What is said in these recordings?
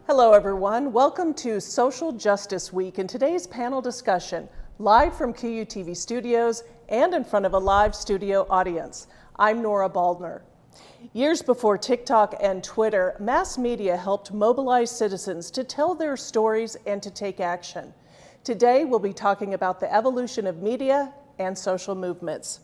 Hello everyone, welcome to Social Justice Week and today's panel discussion, live from QUTV Studios and in front of a live studio audience. I'm Nora Baldner. Years before TikTok and Twitter, mass media helped mobilize citizens to tell their stories and to take action. Today we'll be talking about the evolution of media and social movements.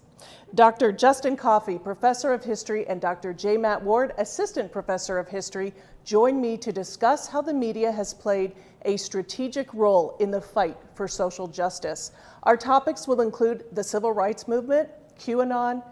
Dr. Justin Coffey, Professor of History, and Dr. J. Matt Ward, Assistant Professor of History, join me to discuss how the media has played a strategic role in the fight for social justice. Our topics will include the Civil Rights Movement, QAnon,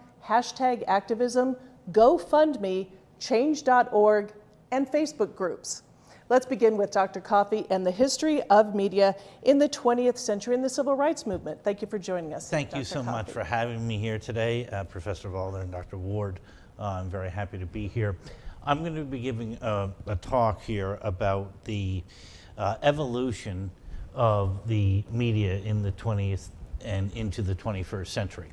#Activism, GoFundMe, Change.org, and Facebook groups. Let's begin with Dr. Coffey and the history of media in the 20th century and the Civil Rights Movement. Thank you for joining us. Thank you so much for having me here today, Professor Valder and Dr. Ward. I'm very happy to be here. I'm going to be giving a talk here about the evolution of the media in the 20th and into the 21st century.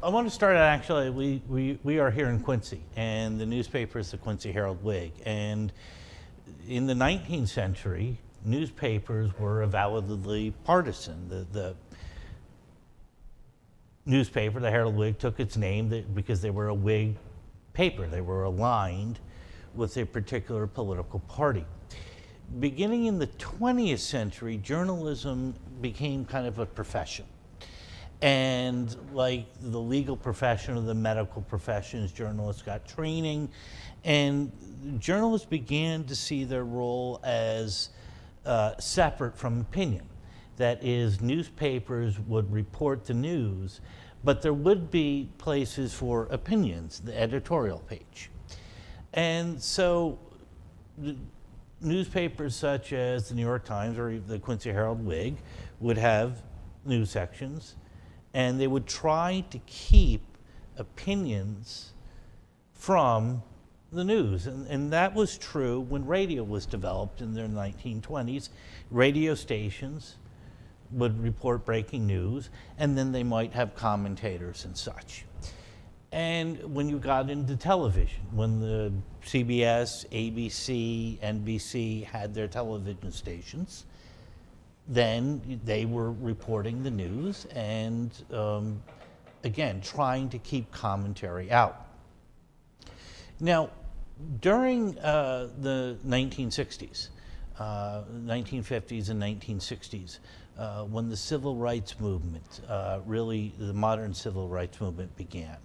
I want to start out, actually, we are here in Quincy, and the newspaper is the Quincy Herald-Whig. And in the 19th century, newspapers were avowedly partisan. The newspaper, the Herald-Whig, took its name because they were a Whig paper. They were aligned with a particular political party. Beginning in the 20th century, journalism became kind of a profession. And like the legal profession or the medical professions, journalists got training, and journalists began to see their role as separate from opinion. That is, newspapers would report the news, but there would be places for opinions, the editorial page. And so newspapers such as the New York Times or the Quincy Herald-Whig would have news sections, and they would try to keep opinions from the news. And that was true when radio was developed in the 1920s. Radio stations would report breaking news, and then they might have commentators and such. And when you got into television, when the CBS, ABC, NBC had their television stations, then they were reporting the news and, again, trying to keep commentary out. Now, during the 1960s, 1950s and 1960s, when the Civil Rights Movement, really the modern Civil Rights Movement began,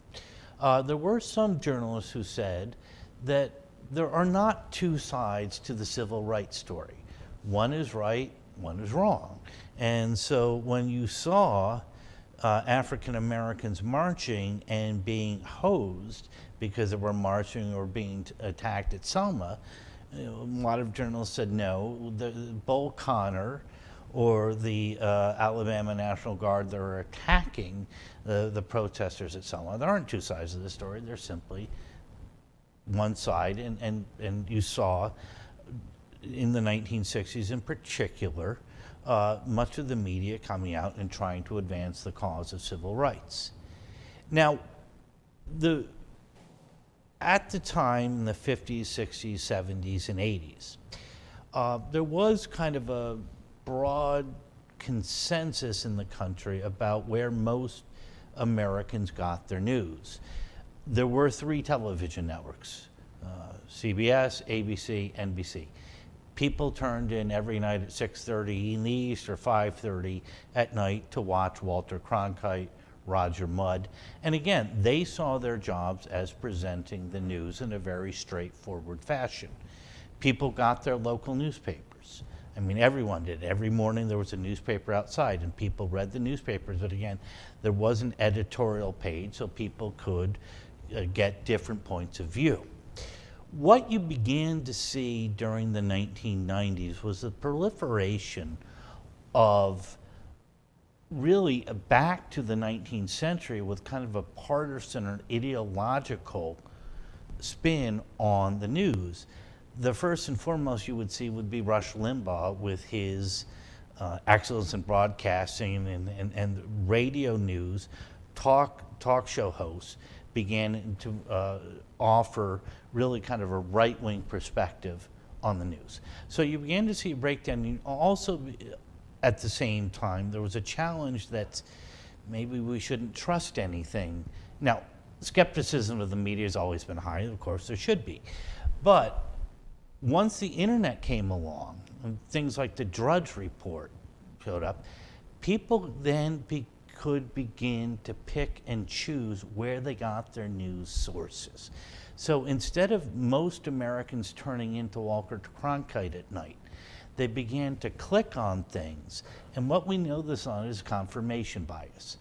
there were some journalists who said that there are not two sides to the civil rights story. One is right, one is wrong. And so when you saw African Americans marching and being hosed because they were marching or being attacked at Selma, a lot of journalists said no, the Bull Connor or the Alabama National Guard that are attacking the protesters at Selma. There aren't two sides of the story, they're simply one side. And you saw in the 1960s in particular, much of the media coming out and trying to advance the cause of civil rights. Now, at the time in the 50s, 60s, 70s, and 80s, there was kind of a broad consensus in the country about where most Americans got their news. There were three television networks, CBS, ABC, NBC. People turned in every night at 6:30 in the East or 5:30 at night to watch Walter Cronkite, Roger Mudd. And again, they saw their jobs as presenting the news in a very straightforward fashion. People got their local newspapers. I mean, everyone did. Every morning there was a newspaper outside and people read the newspapers. But again, there was an editorial page so people could get different points of view. What you began to see during the 1990s was the proliferation of really back to the 19th century with kind of a partisan or ideological spin on the news. The first and foremost you would see would be Rush Limbaugh with his excellence in broadcasting and radio news. Talk show hosts began to offer really kind of a right-wing perspective on the news. So you began to see a breakdown. Also, at the same time, there was a challenge that maybe we shouldn't trust anything. Now, skepticism of the media has always been high, of course there should be. But once the internet came along, and things like the Drudge Report showed up, people then could begin to pick and choose where they got their news sources. So instead of most Americans turning into Walter Cronkite at night, they began to click on things. And what we know this on is confirmation bias.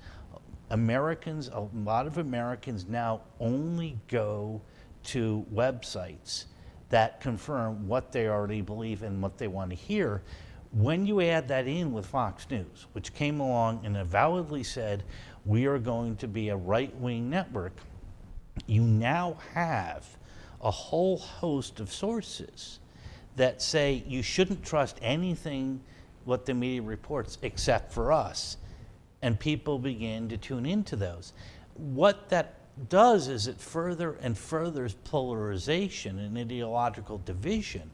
A lot of Americans now only go to websites that confirm what they already believe and what they want to hear. When you add that in with Fox News, which came along and avowedly said, we are going to be a right-wing network, you now have a whole host of sources that say you shouldn't trust anything what the media reports except for us. And people begin to tune into those. What that does is it further and furthers polarization and ideological division.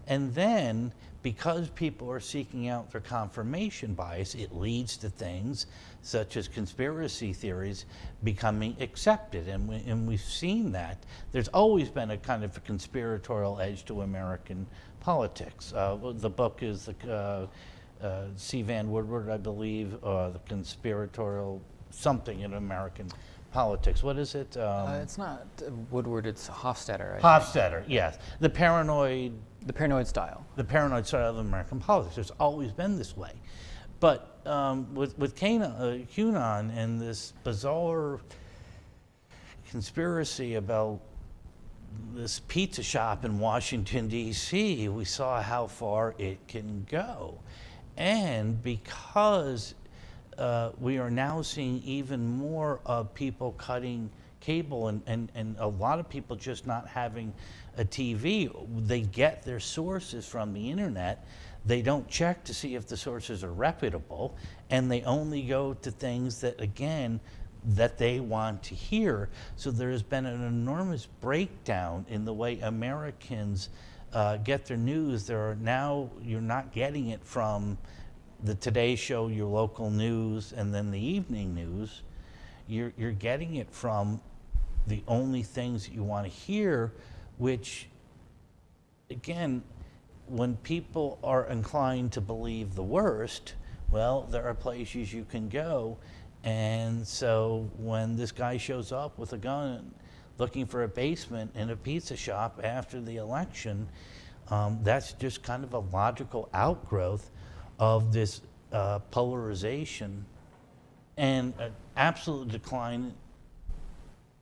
And then, because people are seeking out their confirmation bias, it leads to things such as conspiracy theories becoming accepted. And we've seen that. There's always been a kind of a conspiratorial edge to American politics. The book is C. Van Woodward, I believe, the conspiratorial something in American politics. What is it? It's not Woodward, it's Hofstadter. Hofstadter, yes. The paranoid style. The paranoid style of American politics. It's always been this way. But with QAnon and this bizarre conspiracy about this pizza shop in Washington, D.C., we saw how far it can go. And because we are now seeing even more of people cutting cable and a lot of people just not having a TV, they get their sources from the internet. They don't check to see if the sources are reputable, and they only go to things that, again, that they want to hear. So there has been an enormous breakdown in the way Americans get their news. You're not getting it from the Today Show, your local news, and then the evening news. You're getting it from the only things that you want to hear, which, again, when people are inclined to believe the worst, well, there are places you can go. And so when this guy shows up with a gun looking for a basement in a pizza shop after the election, that's just kind of a logical outgrowth of this polarization and an absolute decline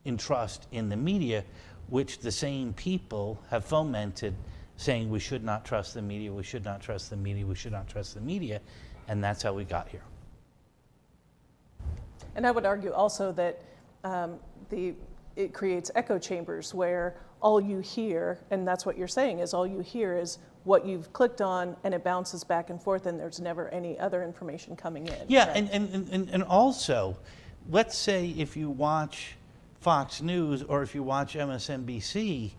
in trust in the media, which the same people have fomented, saying we should not trust the media, we should not trust the media, we should not trust the media, and that's how we got here. And I would argue also that it creates echo chambers where all you hear, and that's what you're saying, is all you hear is what you've clicked on, and it bounces back and forth, and there's never any other information coming in. Yeah, right? and also, let's say if you watch Fox News or if you watch MSNBC,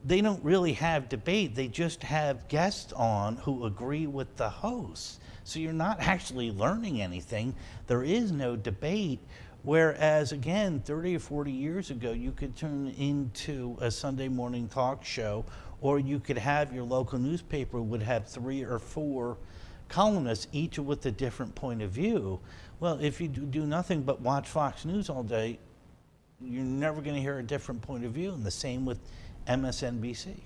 they don't really have debate. They just have guests on who agree with the hosts. So you're not actually learning anything. There is no debate. Whereas, again, 30 or 40 years ago, you could turn into a Sunday morning talk show, or you could have your local newspaper would have 3 or 4 columnists, each with a different point of view. Well, if you do nothing but watch Fox News all day, you're never going to hear a different point of view, and the same with MSNBC.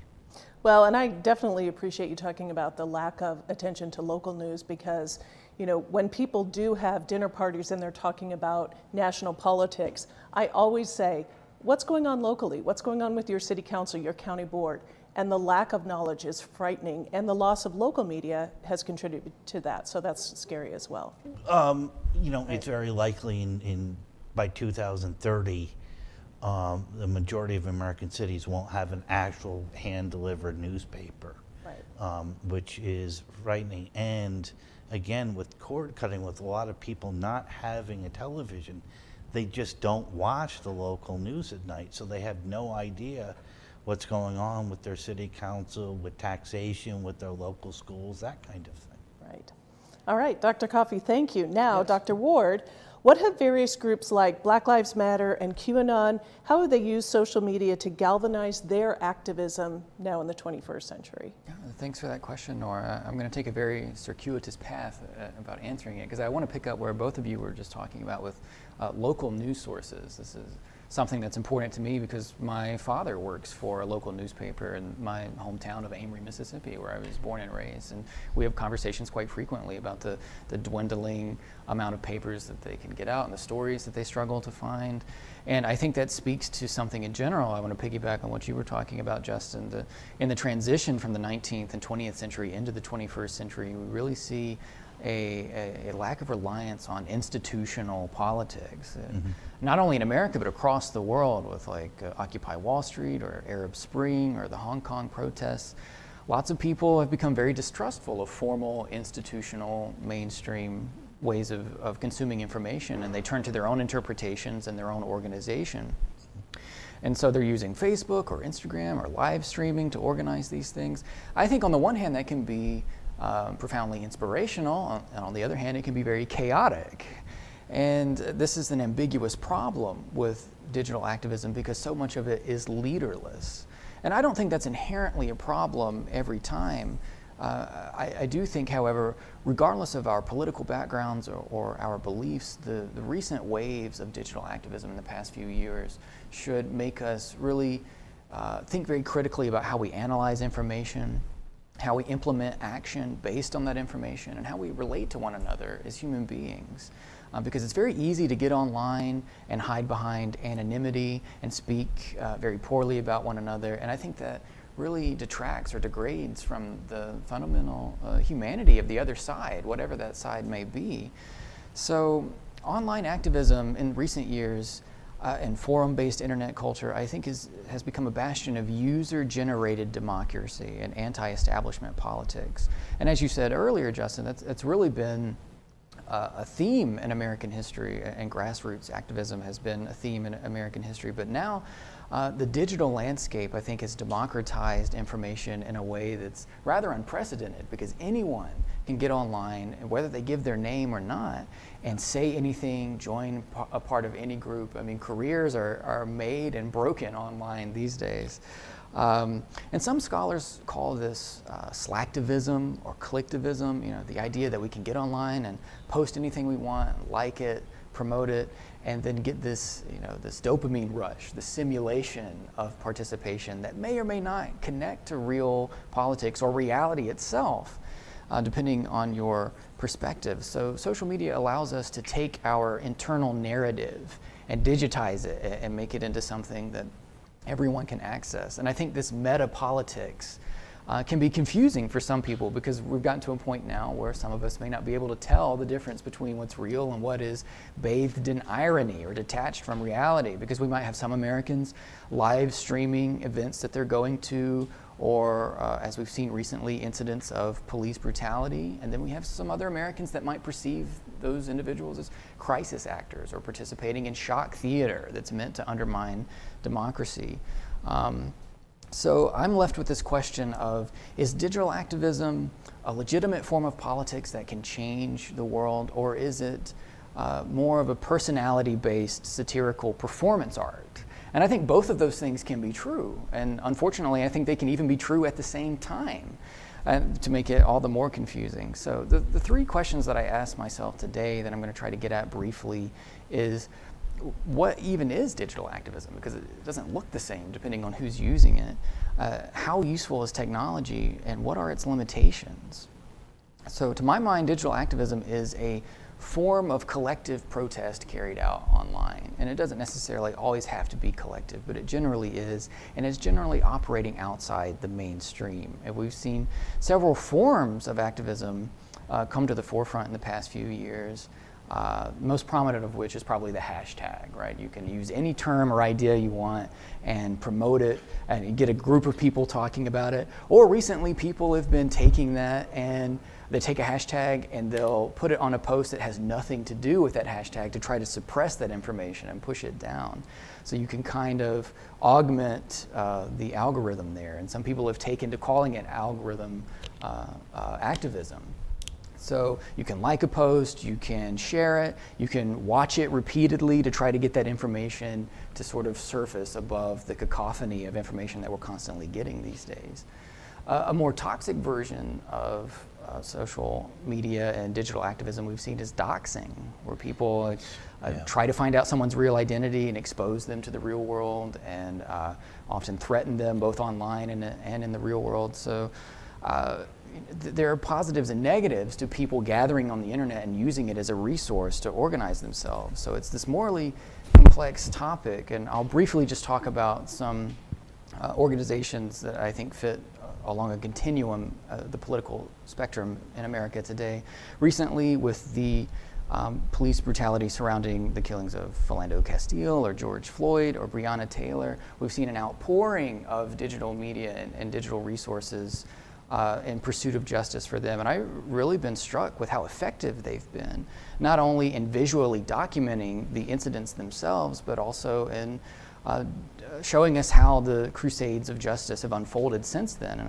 Well, and I definitely appreciate you talking about the lack of attention to local news, because, you know, when people do have dinner parties and they're talking about national politics, I always say, what's going on locally? What's going on with your city council, your county board? and the lack of knowledge is frightening, and the loss of local media has contributed to that, so that's scary as well. You know, it's very likely by 2030, the majority of American cities won't have an actual hand-delivered newspaper, which is frightening. And again, with cord cutting, with a lot of people not having a television, they just don't watch the local news at night, so they have no idea what's going on with their city council, with taxation, with their local schools, that kind of thing. Right. All right, Dr. Coffey, thank you. Now, yes. Dr. Ward, what have various groups like Black Lives Matter and QAnon, how have they used social media to galvanize their activism now in the 21st century? Yeah, thanks for that question, Nora. I'm going to take a very circuitous path about answering it, because I want to pick up where both of you were just talking about with local news sources. This is something that's important to me because my father works for a local newspaper in my hometown of Amory, Mississippi, where I was born and raised. And we have conversations quite frequently about the dwindling amount of papers that they can get out and the stories that they struggle to find. And I think that speaks to something in general. I want to piggyback on what you were talking about, Justin. In the transition from the 19th and 20th century into the 21st century, we really see a lack of reliance on institutional politics, not only in America but across the world, with like Occupy Wall Street or Arab Spring or the Hong Kong protests. Lots of people have become very distrustful of formal institutional mainstream ways of consuming information, and they turn to their own interpretations and their own organization. And so they're using Facebook or Instagram or live streaming to organize these things. I think on the one hand that can be profoundly inspirational, and on the other hand it can be very chaotic. And this is an ambiguous problem with digital activism because so much of it is leaderless. And I don't think that's inherently a problem every time. I do think, however, regardless of our political backgrounds or our beliefs, the recent waves of digital activism in the past few years should make us really think very critically about how we analyze information, how we implement action based on that information, and how we relate to one another as human beings. Because it's very easy to get online and hide behind anonymity and speak very poorly about one another, and I think that really detracts or degrades from the fundamental humanity of the other side, whatever that side may be. So online activism in recent years and forum-based internet culture, I think has become a bastion of user-generated democracy and anti-establishment politics. And as you said earlier, Justin, that's really been a theme in American history, and grassroots activism has been a theme in American history. But now the digital landscape, I think, has democratized information in a way that's rather unprecedented, because anyone can get online, whether they give their name or not, and say anything, join a part of any group. I mean, careers are made and broken online these days. And some scholars call this Slacktivism or Clicktivism, you know, the idea that we can get online and post anything we want, like it, promote it, and then get this, you know, this dopamine rush, the simulation of participation that may or may not connect to real politics or reality itself, depending on your perspective. So social media allows us to take our internal narrative and digitize it and make it into something that everyone can access. And I think this meta-politics can be confusing for some people, because we've gotten to a point now where some of us may not be able to tell the difference between what's real and what is bathed in irony or detached from reality, because we might have some Americans live streaming events that they're going to, or as we've seen recently, incidents of police brutality, and then we have some other Americans that might perceive those individuals as crisis actors or participating in shock theater that's meant to undermine democracy. So I'm left with this question of, is digital activism a legitimate form of politics that can change the world, or is it more of a personality-based satirical performance art? And I think both of those things can be true, and unfortunately I think they can even be true at the same time, to make it all the more confusing. So the three questions that I asked myself today that I'm going to try to get at briefly is, what even is digital activism? Because it doesn't look the same depending on who's using it. How useful is technology, and what are its limitations? So to my mind, digital activism is a form of collective protest carried out online. And it doesn't necessarily always have to be collective, but it generally is, and it's generally operating outside the mainstream. And we've seen several forms of activism come to the forefront in the past few years. Most prominent of which is probably the hashtag, right? You can use any term or idea you want and promote it and get a group of people talking about it. Or recently people have been taking that and they take a hashtag and they'll put it on a post that has nothing to do with that hashtag to try to suppress that information and push it down. So you can kind of augment the algorithm there. And some people have taken to calling it algorithm activism. So you can like a post, you can share it, you can watch it repeatedly to try to get that information to sort of surface above the cacophony of information that we're constantly getting these days. A more toxic version of social media and digital activism we've seen is doxing, where people try to find out someone's real identity and expose them to the real world and often threaten them both online and in the real world. So there are positives and negatives to people gathering on the internet and using it as a resource to organize themselves. So it's this morally complex topic, and I'll briefly just talk about some organizations that I think fit along a continuum, the political spectrum in America today. Recently, with the police brutality surrounding the killings of Philando Castile or George Floyd or Breonna Taylor, we've seen an outpouring of digital media and digital resources in pursuit of justice for them. And I've really been struck with how effective they've been, not only in visually documenting the incidents themselves, but also in showing us how the crusades of justice have unfolded since then. And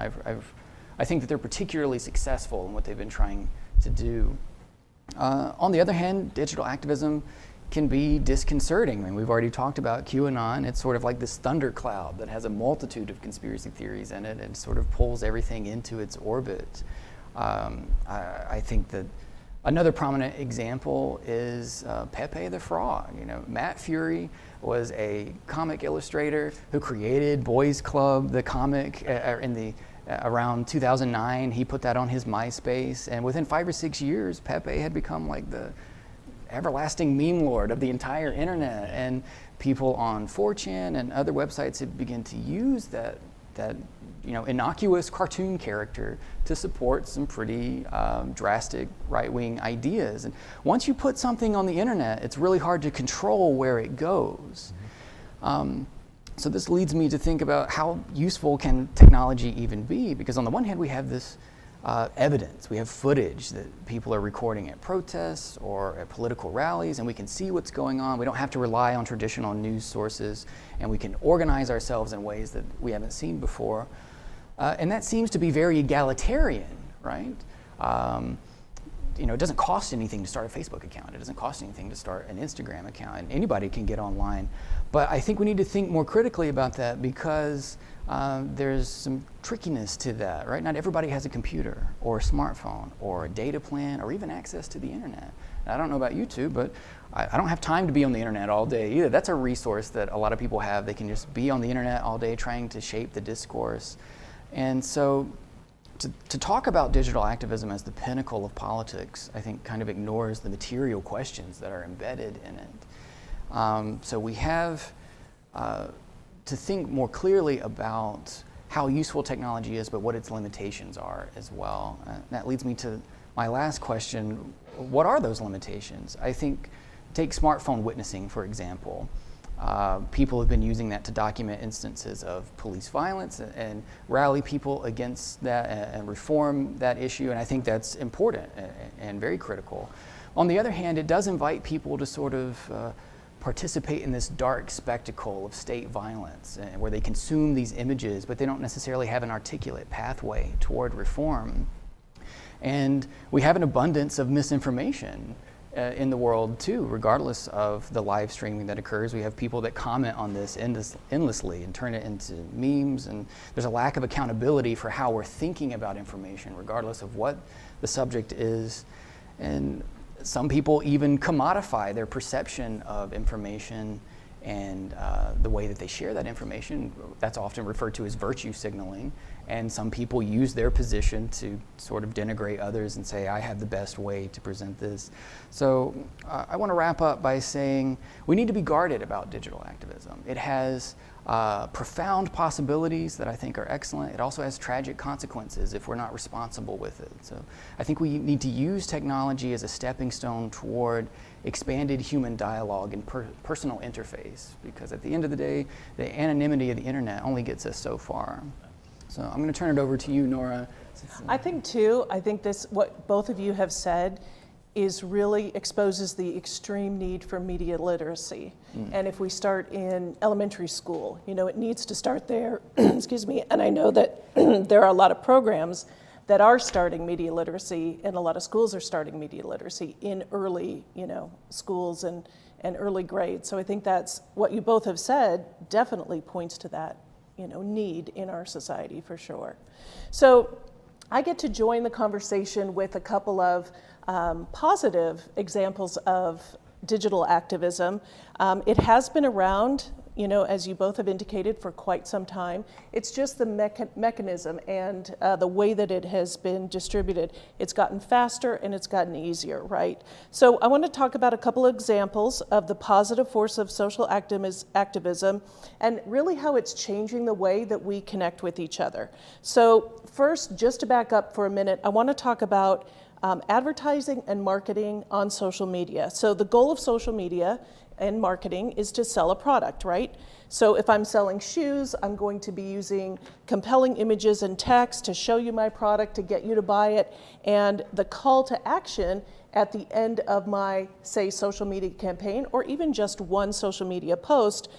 I think that they're particularly successful in what they've been trying to do. On the other hand, digital activism can be disconcerting. I mean, we've already talked about QAnon. It's sort of like this thundercloud that has a multitude of conspiracy theories in it and sort of pulls everything into its orbit. I think that another prominent example is Pepe the Frog. You know, Matt Fury was a comic illustrator who created Boys Club, the comic, around 2009. He put that on his MySpace, and within 5 or 6 years, Pepe had become like the everlasting meme lord of the entire internet, and people on 4chan and other websites have begun to use that innocuous cartoon character to support some pretty drastic right-wing ideas. And once you put something on the internet, it's really hard to control where it goes. So this leads me to think about how useful can technology even be, because on the one hand we have this evidence. We have footage that people are recording at protests or at political rallies, and we can see what's going on. We don't have to rely on traditional news sources, and we can organize ourselves in ways that we haven't seen before. And that seems to be very egalitarian, right? It doesn't cost anything to start a Facebook account. It doesn't cost anything to start an Instagram account, and anybody can get online. But I think we need to think more critically about that, because there's some trickiness to that, right? Not everybody has a computer or a smartphone or a data plan or even access to the internet. And I don't know about you two, but I don't have time to be on the internet all day either. That's a resource that a lot of people have. They can just be on the internet all day trying to shape the discourse. And so to talk about digital activism as the pinnacle of politics, I think kind of ignores the material questions that are embedded in it. So we have to think more clearly about how useful technology is, but what its limitations are as well. That leads me to my last question. What are those limitations? I think, take smartphone witnessing, for example. People have been using that to document instances of police violence and rally people against that and reform that issue, and I think that's important and very critical. On the other hand, it does invite people to sort of participate in this dark spectacle of state violence, where they consume these images, but they don't necessarily have an articulate pathway toward reform. And we have an abundance of misinformation in the world too, regardless of the live streaming that occurs. We have people that comment on this endlessly and turn it into memes, and there's a lack of accountability for how we're thinking about information, regardless of what the subject is. And some people even commodify their perception of information and the way that they share that information, that's often referred to as virtue signaling. And some people use their position to sort of denigrate others and say, I have the best way to present this. So I want to wrap up by saying we need to be guarded about digital activism. It has profound possibilities that I think are excellent. It also has tragic consequences if we're not responsible with it. So I think we need to use technology as a stepping stone toward expanded human dialogue and personal interface, because at the end of the day, the anonymity of the internet only gets us so far. So I'm going to turn it over to you, Nora. I think this, what both of you have said, is really exposes the extreme need for media literacy. And if we start in elementary school, it needs to start there, excuse me, and I know that there are a lot of programs that are starting media literacy, and a lot of schools are starting media literacy in early, schools and early grades. So I think that's what you both have said definitely points to that, need in our society for sure. So I get to join the conversation with a couple of positive examples of digital activism. It has been around, as you both have indicated, for quite some time. It's just the mechanism and the way that it has been distributed. It's gotten faster and it's gotten easier, right? So I want to talk about a couple of examples of the positive force of social activism and really how it's changing the way that we connect with each other. So first, just to back up for a minute, I want to talk about advertising and marketing on social media. So the goal of social media and marketing is to sell a product, right? So if I'm selling shoes, I'm going to be using compelling images and text to show you my product, to get you to buy it. And the call to action at the end of my, say, social media campaign, or even just one social media post,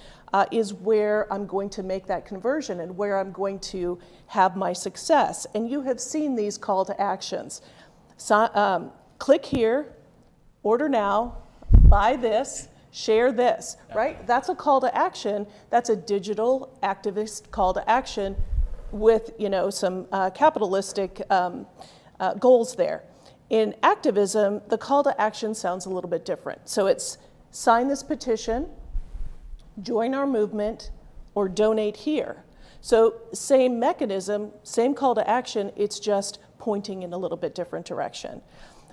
is where I'm going to make that conversion and where I'm going to have my success. And you have seen these call to actions. So, click here, order now, buy this, share this, right? That's a call to action. That's a digital activist call to action with, some capitalistic goals there. In activism, the call to action sounds a little bit different. So it's sign this petition, join our movement, or donate here. So same mechanism, same call to action, it's just pointing in a little bit different direction.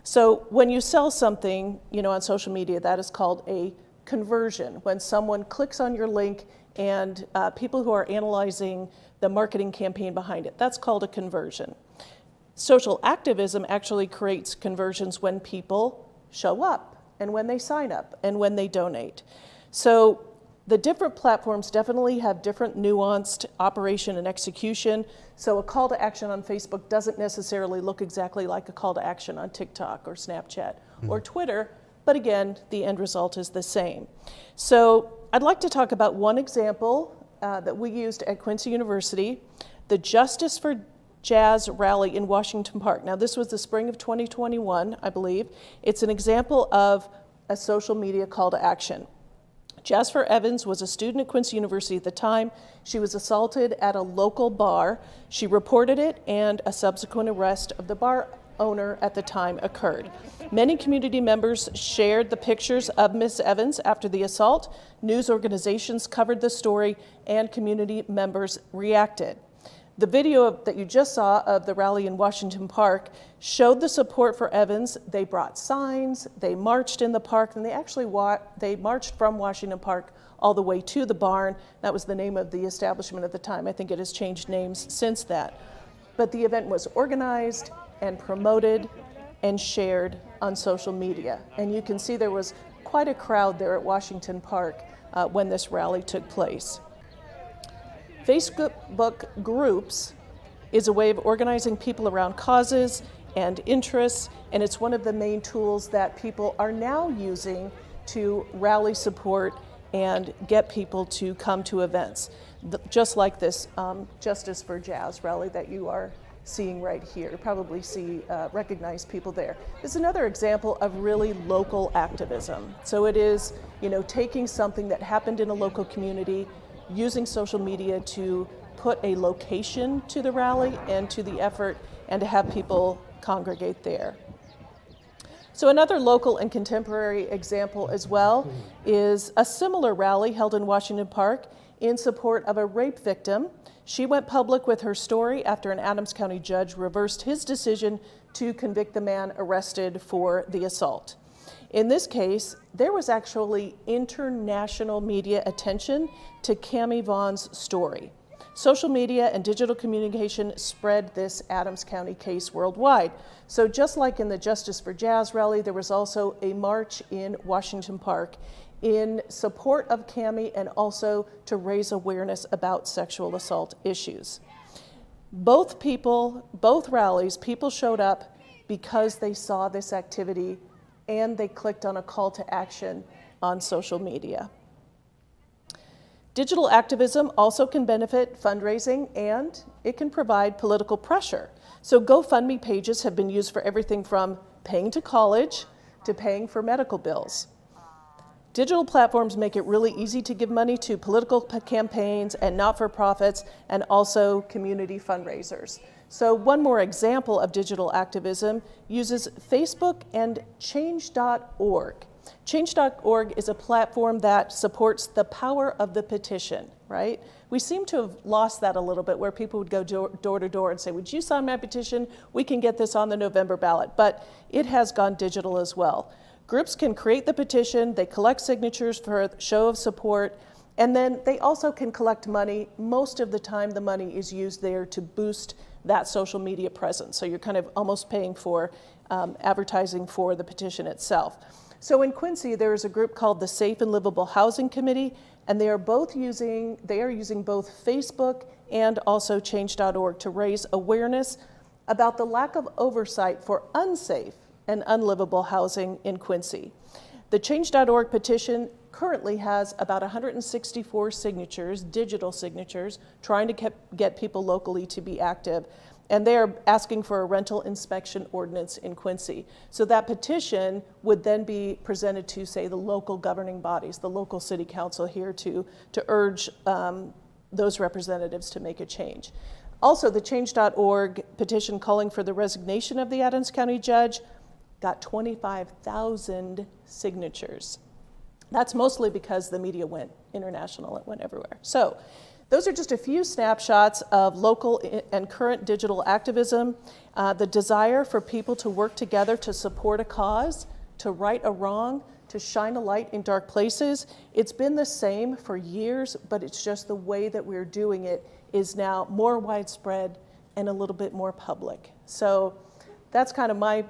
So when you sell something, on social media, that is called a conversion. When someone clicks on your link and people who are analyzing the marketing campaign behind it, that's called a conversion. Social activism actually creates conversions when people show up and when they sign up and when they donate. So the different platforms definitely have different nuanced operation and execution. So a call to action on Facebook doesn't necessarily look exactly like a call to action on TikTok or Snapchat or Twitter, but again, the end result is the same. So I'd like to talk about one example that we used at Quincy University, the Justice for Jazz rally in Washington Park. Now this was the spring of 2021, I believe. It's an example of a social media call to action. Jasper Evans was a student at Quincy University at the time. She was assaulted at a local bar. She reported it, and a subsequent arrest of the bar owner at the time occurred. Many community members shared the pictures of Miss Evans after the assault. News organizations covered the story, and community members reacted. The video that you just saw of the rally in Washington Park showed the support for Evans. They brought signs, they marched in the park, and they actually they marched from Washington Park all the way to the barn. That was the name of the establishment at the time. I think it has changed names since that. But the event was organized and promoted and shared on social media. And you can see there was quite a crowd there at Washington Park when this rally took place. Facebook groups is a way of organizing people around causes and interests, and it's one of the main tools that people are now using to rally support and get people to come to events, just like this Justice for Jazz rally that you are seeing right here. You probably recognize people there. This is another example of really local activism. So it is, taking something that happened in a local community, using social media to put a location to the rally and to the effort and to have people congregate there. So another local and contemporary example as well is a similar rally held in Washington Park in support of a rape victim. She went public with her story after an Adams County judge reversed his decision to convict the man arrested for the assault. In this case, there was actually international media attention to Cammie Vaughn's story. Social media and digital communication spread this Adams County case worldwide. So just like in the Justice for Jazz rally, there was also a march in Washington Park in support of Cammie and also to raise awareness about sexual assault issues. Both rallies, people showed up because they saw this activity and they clicked on a call to action on social media. Digital activism also can benefit fundraising and it can provide political pressure. So GoFundMe pages have been used for everything from paying to college to paying for medical bills. Digital platforms make it really easy to give money to political campaigns and not-for-profits and also community fundraisers. So one more example of digital activism uses Facebook and Change.org. Change.org is a platform that supports the power of the petition, right? We seem to have lost that a little bit where people would go door to door and say, would you sign my petition? We can get this on the November ballot, but it has gone digital as well. Groups can create the petition, they collect signatures for a show of support, and then they also can collect money. Most of the time the money is used there to boost that social media presence. So you're kind of almost paying for advertising for the petition itself. So in Quincy, there is a group called the Safe and Livable Housing Committee, and they are using both Facebook and also Change.org to raise awareness about the lack of oversight for unsafe and unlivable housing in Quincy. The Change.org petition currently has about 164 signatures, digital signatures, trying to get people locally to be active. And they are asking for a rental inspection ordinance in Quincy. So that petition would then be presented to, say, the local governing bodies, the local city council here to urge those representatives to make a change. Also, the Change.org petition calling for the resignation of the Adams County judge got 25,000 signatures. That's mostly because the media went international, it went everywhere. So those are just a few snapshots of local and current digital activism, the desire for people to work together to support a cause, to right a wrong, to shine a light in dark places. It's been the same for years, but it's just the way that we're doing it is now more widespread and a little bit more public. So that's kind of my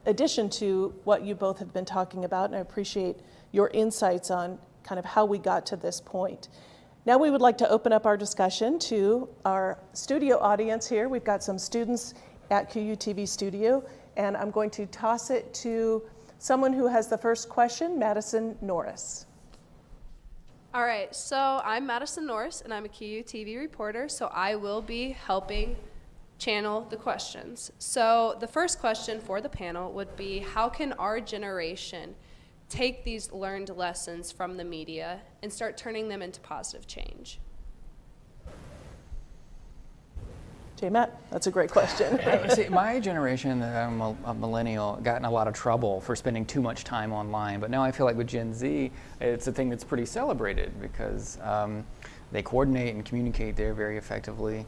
addition to what you both have been talking about, and I appreciate your insights on kind of how we got to this point. Now we would like to open up our discussion to our studio audience here. We've got some students at QUTV Studio, and I'm going to toss it to someone who has the first question, Madison Norris. All right, so I'm Madison Norris, and I'm a QUTV reporter, so I will be helping channel the questions. So the first question for the panel would be, how can our generation take these learned lessons from the media and start turning them into positive change? J-Matt, that's a great question. See, my generation, I'm a millennial, got in a lot of trouble for spending too much time online, but now I feel like with Gen Z, it's a thing that's pretty celebrated because they coordinate and communicate there very effectively.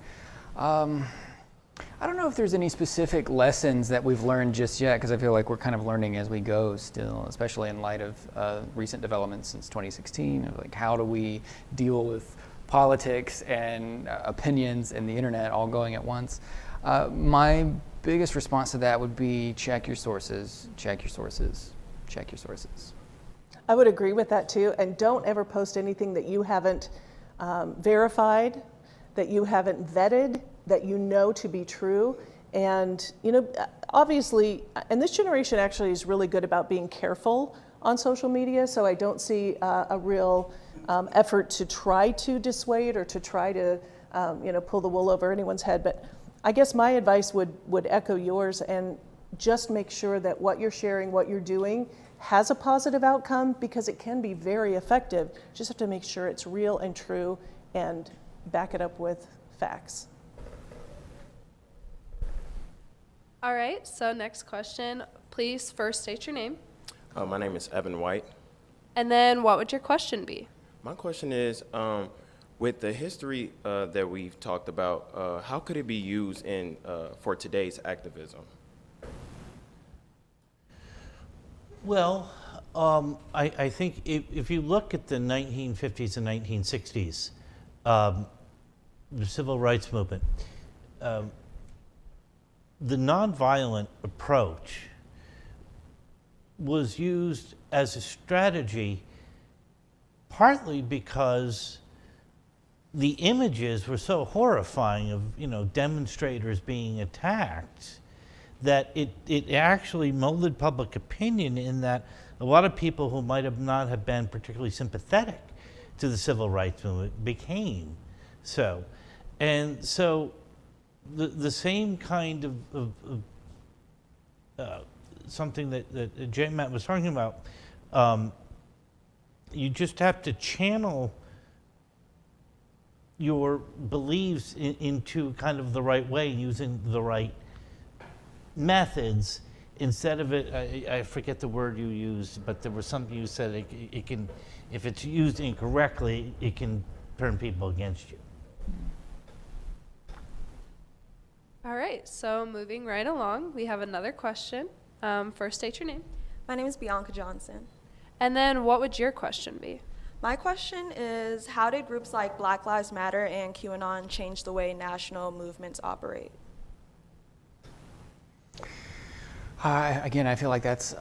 I don't know if there's any specific lessons that we've learned just yet, because I feel like we're kind of learning as we go still, especially in light of recent developments since 2016, of like how do we deal with politics and opinions and the internet all going at once. My biggest response to that would be check your sources, check your sources, check your sources. I would agree with that too, and don't ever post anything that you haven't verified, that you haven't vetted, that you know to be true. And you know, obviously, and this generation actually is really good about being careful on social media, so I don't see a real effort to try to dissuade or to try to pull the wool over anyone's head. But I guess my advice would echo yours, and just make sure that what you're sharing, what you're doing has a positive outcome, because it can be very effective. You just have to make sure it's real and true and back it up with facts. All right, so next question. Please first state your name. My name is Evan White. And then what would your question be? My question is, with the history that we've talked about, how could it be used for today's activism? Well, I think if you look at the 1950s and 1960s, the civil rights movement, the nonviolent approach was used as a strategy partly because the images were so horrifying of, demonstrators being attacked that it actually molded public opinion in that a lot of people who might have not have been particularly sympathetic to the civil rights movement became so. And so the same kind of something that J. Matt was talking about, you just have to channel your beliefs into kind of the right way, using the right methods instead of it. I forget the word you used, but there was something you said. It can, if it's used incorrectly, it can turn people against you. All right, so moving right along, we have another question. First state your name. My name is Bianca Johnson. And then what would your question be? My question is, how did groups like Black Lives Matter and QAnon change the way national movements operate? Again, I feel like that's,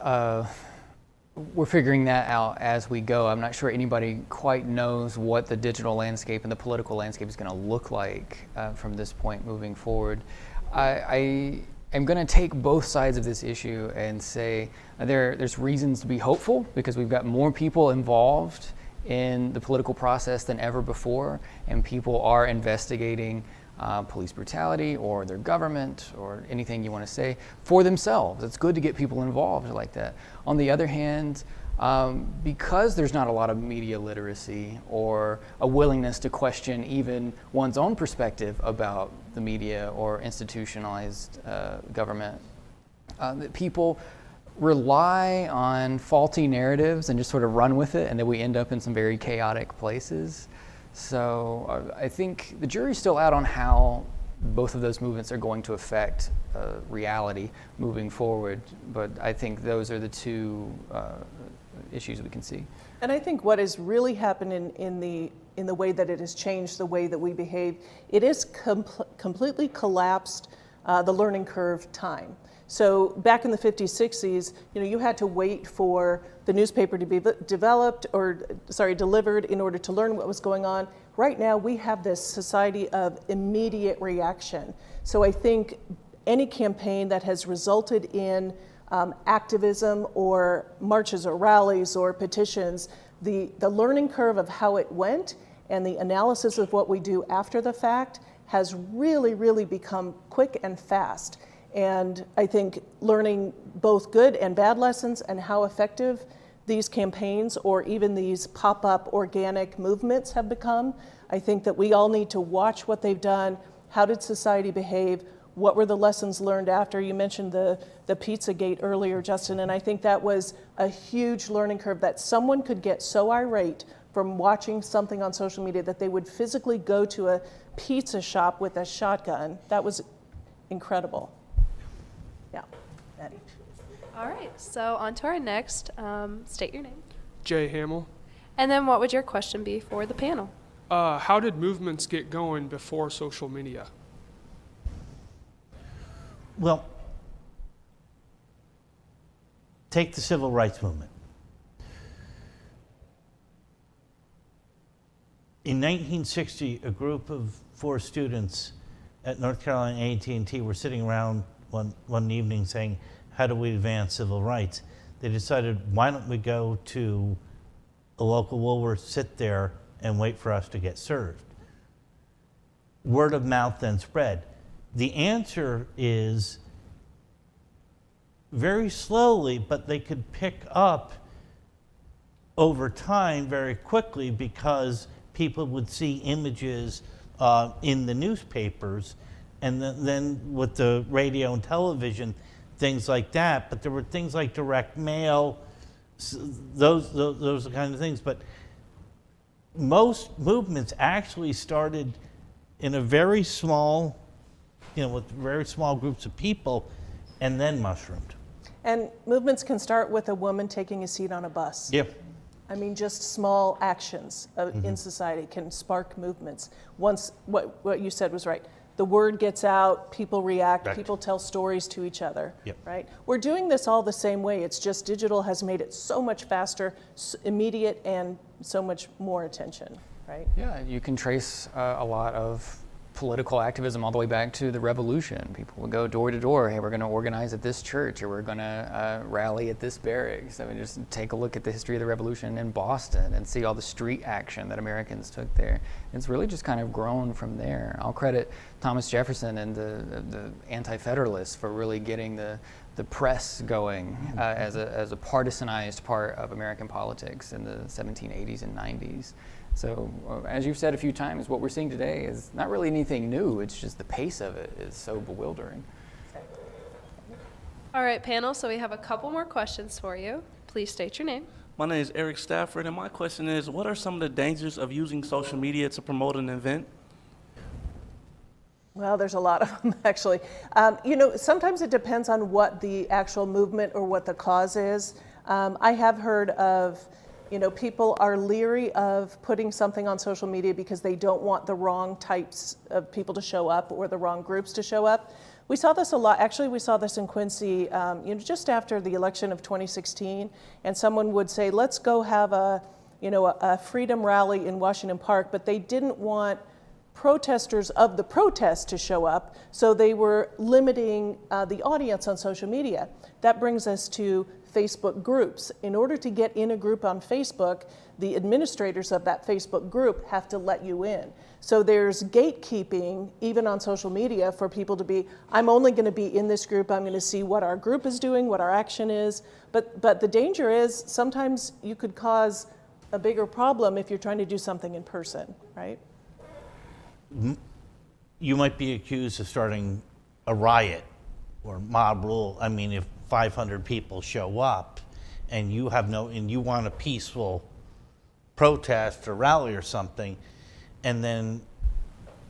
we're figuring that out as we go. I'm not sure anybody quite knows what the digital landscape and the political landscape is going to look like from this point moving forward. I am going to take both sides of this issue and say there's reasons to be hopeful because we've got more people involved in the political process than ever before, and people are investigating police brutality or their government or anything you want to say for themselves. It's good to get people involved like that. On the other hand, because there's not a lot of media literacy or a willingness to question even one's own perspective about the media or institutionalized government, that people rely on faulty narratives and just sort of run with it, and then we end up in some very chaotic places. So I think the jury's still out on how both of those movements are going to affect reality moving forward, but I think those are the two issues we can see. And I think what has really happened in the way that it has changed the way that we behave, it has completely collapsed the learning curve time. So back in the 50s, 60s, you had to wait for the newspaper to be delivered in order to learn what was going on. Right now, we have this society of immediate reaction. So I think any campaign that has resulted in activism or marches or rallies or petitions, the learning curve of how it went and the analysis of what we do after the fact has really, really become quick and fast. And I think learning both good and bad lessons and how effective these campaigns or even these pop-up organic movements have become, I think that we all need to watch what they've done. How did society behave? What were the lessons learned after? You mentioned the Pizzagate earlier, Justin, and I think that was a huge learning curve, that someone could get so irate from watching something on social media that they would physically go to a pizza shop with a shotgun. That was incredible. Yeah, Maddie. All right, so on to our next. State your name. Jay Hamill. And then what would your question be for the panel? How did movements get going before social media? Well, take the civil rights movement. In 1960, a group of 4 students at North Carolina A&T were sitting around one evening saying, how do we advance civil rights? They decided, why don't we go to a local Woolworth, sit there, and wait for us to get served? Word of mouth then spread. The answer is very slowly, but they could pick up over time very quickly because people would see images in the newspapers and then with the radio and television, things like that. But there were things like direct mail, those are kind of things. But most movements actually started in a very small, with very small groups of people, and then mushroomed. And movements can start with a woman taking a seat on a bus. Yeah. I mean, just small actions in society can spark movements. Once, what you said was right. The word gets out, people react, Right. people tell stories to each other, Yep. right? We're doing this all the same way. It's just digital has made it so much faster, immediate, and so much more attention, right? Yeah, you can trace a lot of political activism all the way back to the revolution. People would go door to door, hey, we're going to organize at this church, or we're going to rally at this barracks. I mean, just take a look at the history of the revolution in Boston and see all the street action that Americans took there. It's really just kind of grown from there. I'll credit Thomas Jefferson and the Anti-Federalists for really getting the press going as a partisanized part of American politics in the 1780s and 90s. So, as you've said a few times, what we're seeing today is not really anything new. It's just the pace of it is so bewildering. All right, panel, so we have a couple more questions for you. Please state your name. My name is Eric Stafford, and my question is, what are some of the dangers of using social media to promote an event? Well, there's a lot of them, actually. Sometimes it depends on what the actual movement or what the cause is. I have heard of, people are leery of putting something on social media because they don't want the wrong types of people to show up or the wrong groups to show up. We saw this a lot. Actually, we saw this in Quincy, just after the election of 2016, and someone would say, let's go have a freedom rally in Washington Park, but they didn't want protesters of the protest to show up, so they were limiting the audience on social media. That brings us to Facebook groups. In order to get in a group on Facebook, the administrators of that Facebook group have to let you in. So there's gatekeeping, even on social media, for people to be, I'm only going to be in this group, I'm going to see what our group is doing, what our action is. But the danger is sometimes you could cause a bigger problem if you're trying to do something in person, right? You might be accused of starting a riot or mob rule. I mean, if 500 people show up and you want a peaceful protest or rally or something, and then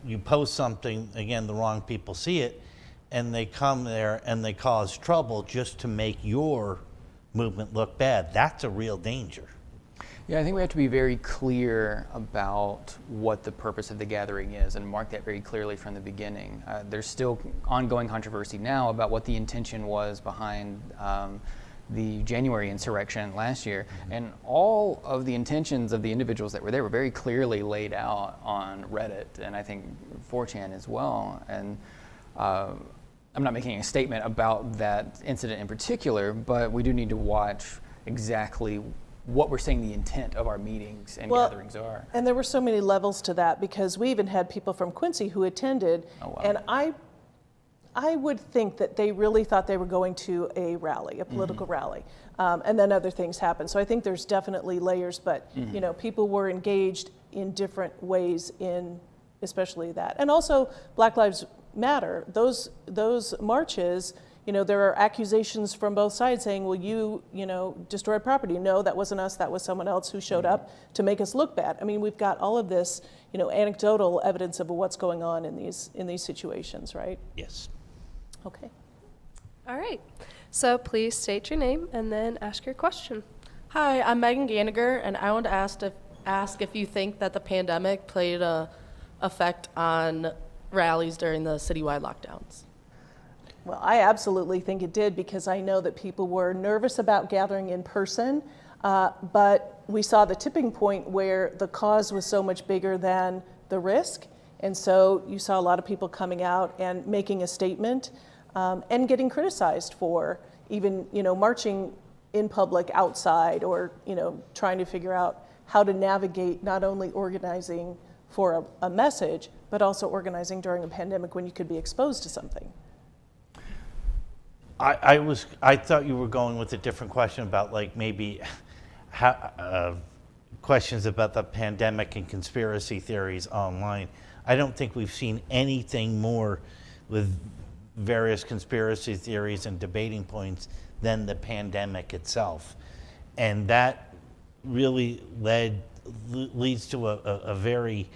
you post something, again, the wrong people see it, and they come there and they cause trouble just to make your movement look bad. That's a real danger. Yeah, I think we have to be very clear about what the purpose of the gathering is and mark that very clearly from the beginning. There's still ongoing controversy now about what the intention was behind the January insurrection last year, and all of the intentions of the individuals that were there were very clearly laid out on Reddit, and I think 4chan as well. And I'm not making a statement about that incident in particular, but we do need to watch exactly what we're saying the intent of our meetings and gatherings are. And there were so many levels to that, because we even had people from Quincy who attended, and I would think that they really thought they were going to a rally, a political rally, and then other things happened. So I think there's definitely layers, but people were engaged in different ways in especially that. And also Black Lives Matter, those marches, there are accusations from both sides saying, well, you destroyed property. No, that wasn't us, that was someone else who showed up to make us look bad. I mean, we've got all of this, anecdotal evidence of what's going on in these situations, right? Yes. Okay. All right, so please state your name and then ask your question. Hi, I'm Megan Ganiger, and I wanted to ask if you think that the pandemic played a effect on rallies during the citywide lockdowns. Well, I absolutely think it did, because I know that people were nervous about gathering in person, but we saw the tipping point where the cause was so much bigger than the risk. And so you saw a lot of people coming out and making a statement and getting criticized for even, marching in public outside, or, trying to figure out how to navigate not only organizing for a message, but also organizing during a pandemic when you could be exposed to something. I thought you were going with a different question about, like, maybe questions about the pandemic and conspiracy theories online. I don't think we've seen anything more with various conspiracy theories and debating points than the pandemic itself. And that really leads to a very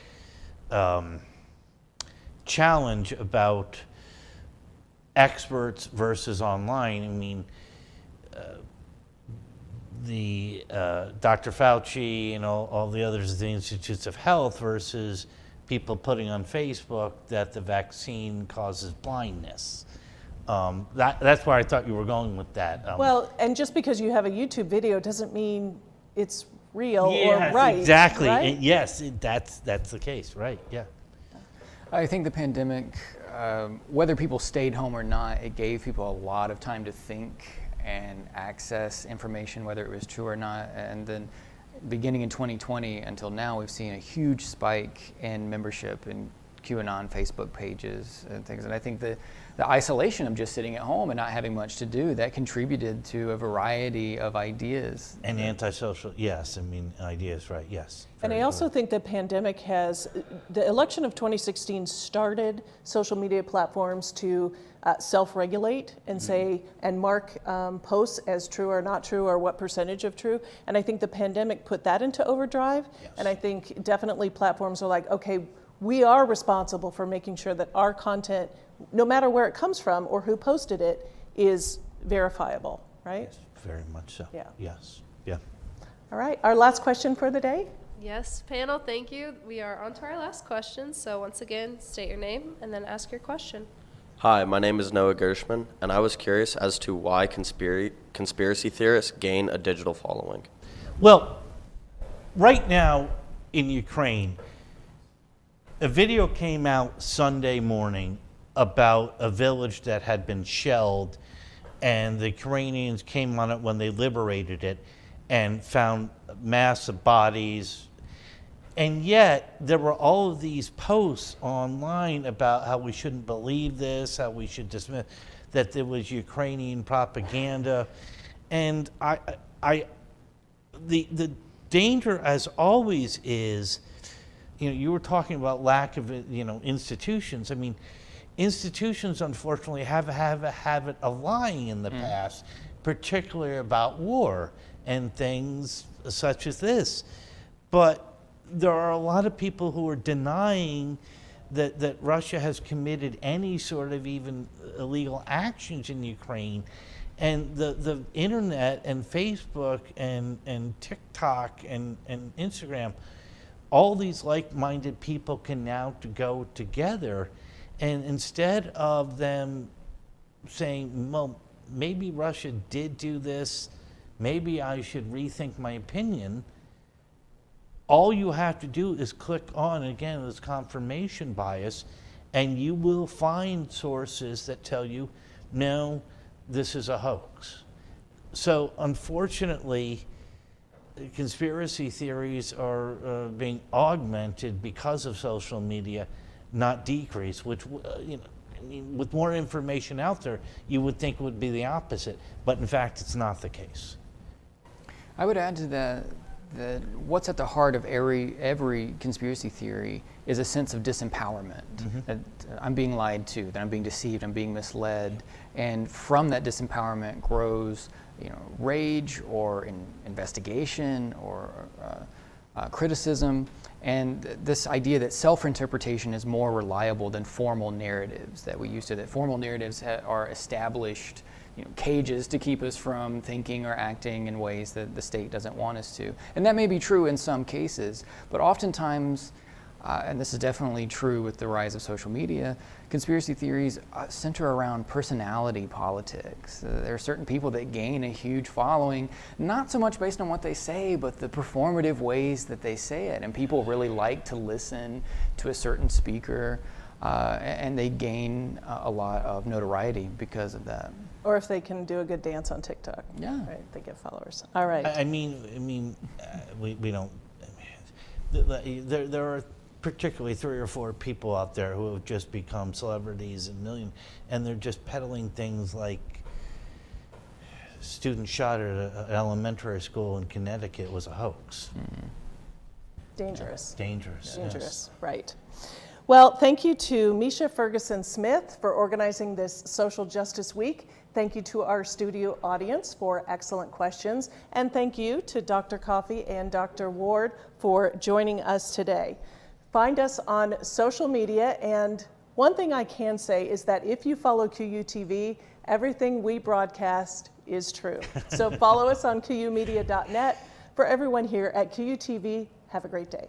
challenge about experts versus online. I mean, the Dr. Fauci and all the others at the Institutes of Health versus people putting on Facebook that the vaccine causes blindness. That's where I thought you were going with that. Well, and just because you have a YouTube video doesn't mean it's real yes, or right. Exactly. Right? Yes, that's the case. Right. Yeah. I think the pandemic, whether people stayed home or not, it gave people a lot of time to think and access information, whether it was true or not. And then beginning in 2020 until now, we've seen a huge spike in membership in QAnon Facebook pages and things. And I think the isolation of just sitting at home and not having much to do, that contributed to a variety of ideas. And antisocial, yes, I mean, ideas, right, yes. And I also think the pandemic the election of 2016 started social media platforms to self-regulate and say, and mark posts as true or not true, or what percentage of true. And I think the pandemic put that into overdrive. Yes. And I think definitely platforms are like, okay, we are responsible for making sure that our content, no matter where it comes from or who posted it, is verifiable, right? Yes, very much so. Yeah. Yes. Yeah. All right, our last question for the day. Yes, panel, thank you. We are on to our last question. So once again, state your name and then ask your question. Hi, my name is Noah Gershman, and I was curious as to why conspiracy theorists gain a digital following. Well, right now in Ukraine, a video came out Sunday morning about a village that had been shelled, and the Ukrainians came on it when they liberated it and found massive bodies. And yet there were all of these posts online about how we shouldn't believe this, how we should dismiss that there was Ukrainian propaganda. And the danger, as always, is, you were talking about lack of, institutions. I mean, institutions, unfortunately, have a habit of lying in the past, particularly about war and things such as this. But there are a lot of people who are denying that Russia has committed any sort of even illegal actions in Ukraine. And the internet and Facebook and TikTok and Instagram, all these like-minded people can now go together, and instead of them saying, well, maybe Russia did do this, maybe I should rethink my opinion, all you have to do is click on, again, this confirmation bias, and you will find sources that tell you, no, this is a hoax. So unfortunately, conspiracy theories are being augmented because of social media, not decreased, which, with more information out there, you would think would be the opposite, but in fact, it's not the case. I would add to that what's at the heart of every conspiracy theory is a sense of disempowerment. Mm-hmm. That I'm being lied to, that I'm being deceived, I'm being misled, and from that disempowerment grows, rage or investigation or criticism, and this idea that self-interpretation is more reliable than formal narratives that we used to. That formal narratives are established cages to keep us from thinking or acting in ways that the state doesn't want us to. And that may be true in some cases, but oftentimes, and this is definitely true with the rise of social media, conspiracy theories center around personality politics. There are certain people that gain a huge following, not so much based on what they say, but the performative ways that they say it. And people really like to listen to a certain speaker, and they gain a lot of notoriety because of that. Or if they can do a good dance on TikTok. Yeah. Right, they get followers. All right. We don't. There are particularly 3 or 4 people out there who have just become celebrities and they're just peddling things like student shot at an elementary school in Connecticut was a hoax. Dangerous. Dangerous. Dangerous. Yes. Right. Well, thank you to Misha Ferguson-Smith for organizing this Social Justice Week. Thank you to our studio audience for excellent questions. And thank you to Dr. Coffey and Dr. Ward for joining us today. Find us on social media, and one thing I can say is that if you follow QUTV, everything we broadcast is true. So follow us on QUmedia.net. For everyone here at QUTV, have a great day.